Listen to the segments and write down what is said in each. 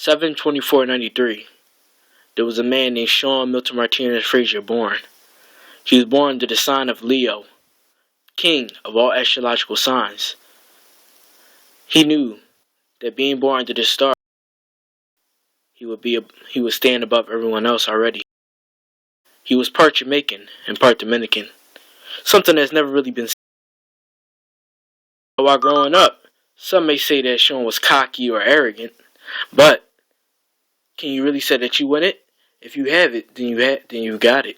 7/24/93, there was a man named Shawn Milton Martinez Frazier born. He was born to the sign of Leo, king of all astrological signs. He knew that being born to this star, he would stand above everyone else already. He was part Jamaican and part Dominican, something that's never really been seen. While growing up, some may say that Shawn was cocky or arrogant, but can you really say that you win it? If you have it, then you got it.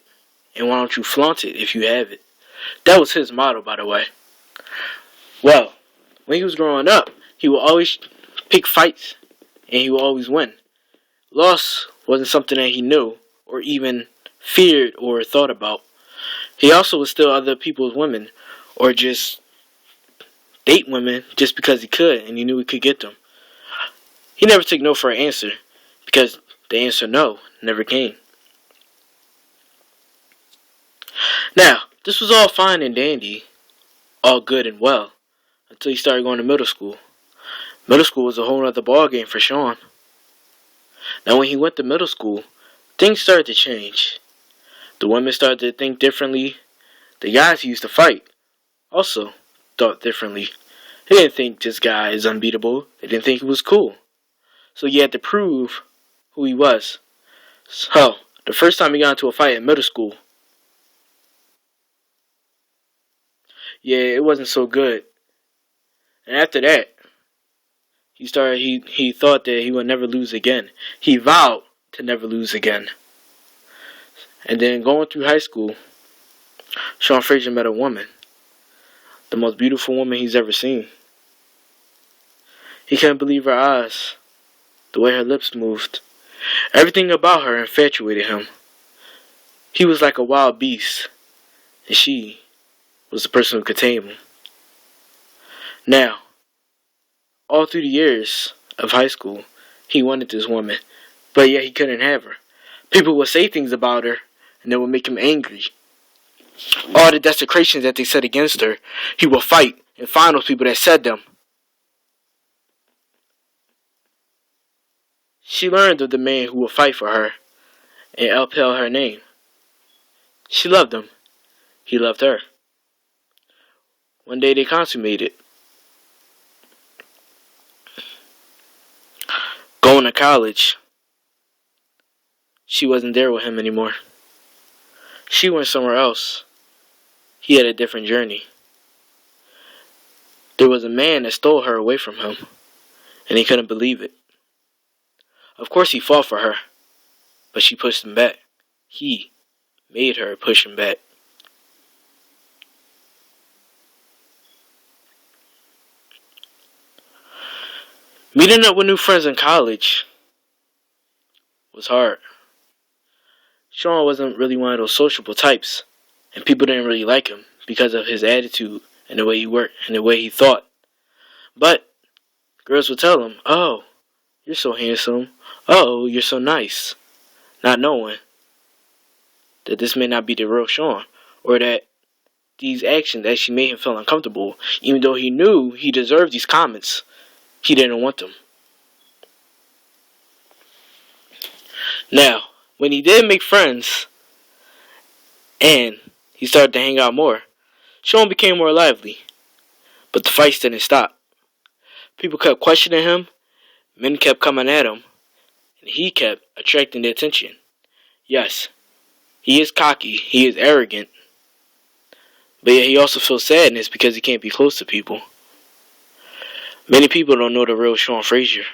And why don't you flaunt it if you have it? That was his motto, by the way. Well, when he was growing up, he would always pick fights, and he would always win. Loss wasn't something that he knew, or even feared or thought about. He also would steal other people's women, or just date women just because he could, and he knew he could get them. He never took no for an answer, because the answer no never came. Now, this was all fine and dandy, all good and well, until he started going to middle school. Middle school was a whole other ballgame for Shawn. Now, when he went to middle school, things started to change. The women started to think differently. The guys he used to fight also thought differently. They didn't think this guy is unbeatable. They didn't think he was cool. So he had to prove who he was. So, the first time he got into a fight in middle school, yeah, it wasn't so good. And after that, he thought that he would never lose again. He vowed to never lose again. And then going through high school, Shawn Frazier met a woman. The most beautiful woman he's ever seen. He couldn't believe her eyes. The way her lips moved. Everything about her infatuated him. He was like a wild beast. And she was the person who could tame him. Now, all through the years of high school, he wanted this woman. But yet he couldn't have her. People would say things about her, and it would make him angry. All the desecrations that they said against her, he would fight and find those people that said them. She learned of the man who would fight for her and upheld her name. She loved him. He loved her. One day they consummated. Going to college, she wasn't there with him anymore. She went somewhere else. He had a different journey. There was a man that stole her away from him, and he couldn't believe it. Of course he fought for her, but she pushed him back. He made her push him back. Meeting up with new friends in college was hard. Shawn wasn't really one of those sociable types, and people didn't really like him because of his attitude and the way he worked and the way he thought. But girls would tell him, "Oh, you're so handsome. Oh, you're so nice," not knowing that this may not be the real Shawn, or that these actions actually made him feel uncomfortable, even though he knew he deserved these comments. He didn't want them. Now, when he did make friends, and he started to hang out more, Shawn became more lively. But the fights didn't stop. People kept questioning him, men kept coming at him, and he kept attracting their attention. Yes, he is cocky, he is arrogant, but yet he also feels sadness because he can't be close to people. Many people don't know the real Shawn Frazier.